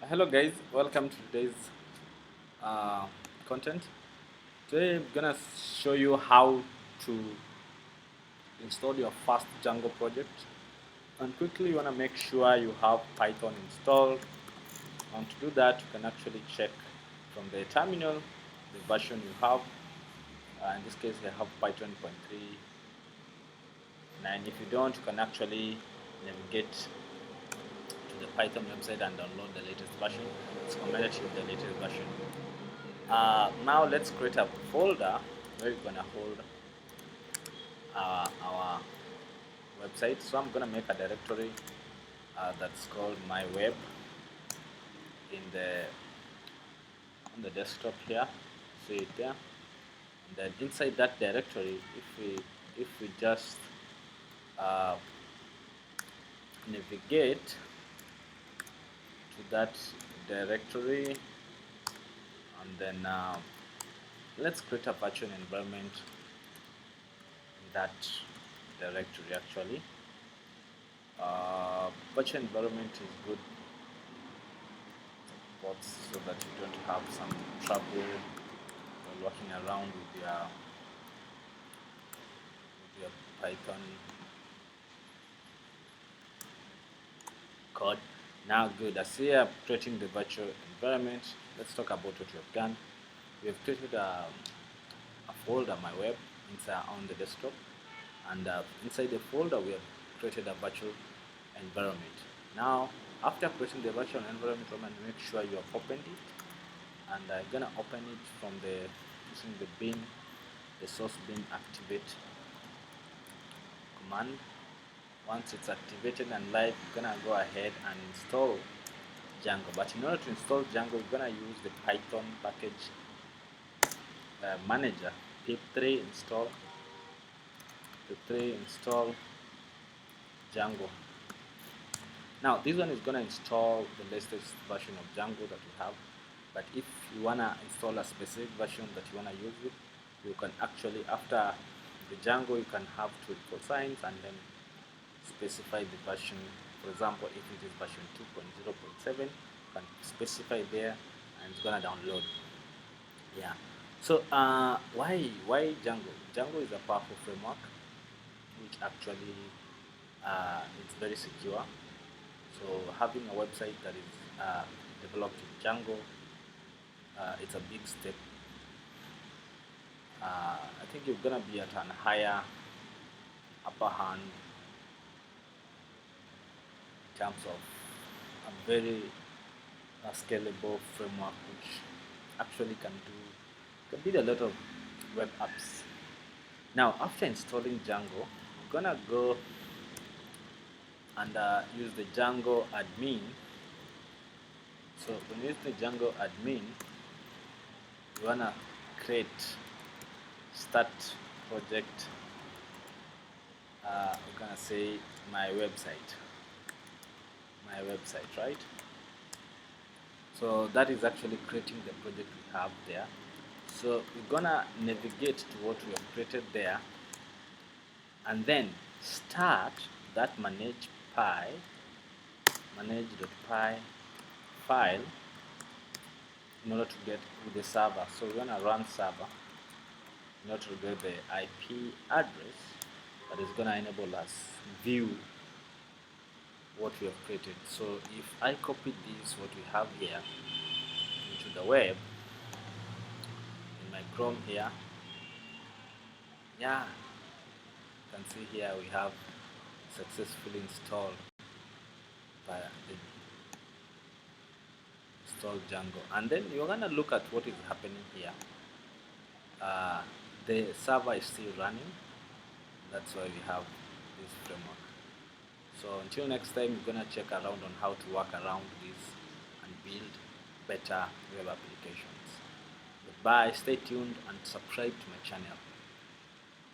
Hello guys, welcome to today's uh, content. Today I'm gonna show you how to install your first Django project, and quickly you wanna make sure you have Python installed. And to do that, you can actually check from the terminal the version you have. In this case, I have Python 0.39. If you don't, you can actually navigate to the Python website and download the latest version. It's recommended to the latest version. Now let's create a folder where we're gonna hold our website. So I'm gonna make a directory that's called my web in the on the desktop here. See it there. And then inside that directory, if we just uh, navigate to that directory, and then let's create a virtual environment in that directory. Actually, virtual environment is good but so that you don't have some trouble while working around with your Python code. Now good, as we are creating the virtual environment, let's talk about what we have done. We have created a folder, my web, inside on the desktop, and inside the folder we have created a virtual environment. Now after creating the virtual environment, I'm going to make sure you have opened it, and I'm gonna open it from the using the bin, the source bin activate command. Once it's activated and live, you're gonna go ahead and install Django. But in order to install Django, we're gonna use the Python package manager. pip3 install Django. Now this one is gonna install the latest version of Django that we have. But if you wanna install a specific version that you wanna use it, you can actually, after the Django, you can have two equal signs and then specify the version. For example, if it is version 2.0.7, you can specify there and it's gonna download. Yeah. So why Django? Django is a powerful framework which actually it's very secure. So having a website that is developed in Django, it's a big step. I think you're gonna be at a higher upper hand in terms of a very scalable framework which actually can build a lot of web apps. Now after installing Django, I'm gonna go and use the Django admin. So when you use the Django admin, you wanna create start project. We're gonna say my website, right? So that is actually creating the project we have there. So we're gonna navigate to what we have created there, and then start that manage.py file in order to get with the server. So we're gonna run server in order to get the IP address that is gonna enable us view what we have created. So if I copy this, what we have here, into the web, in my Chrome here, yeah, you can see here we have successfully installed by the installed Django. And then you're gonna look at what is happening here. The server is still running. That's why we have this framework. So until next time, we're gonna check around on how to work around this and build better web applications. Goodbye, stay tuned and subscribe to my channel.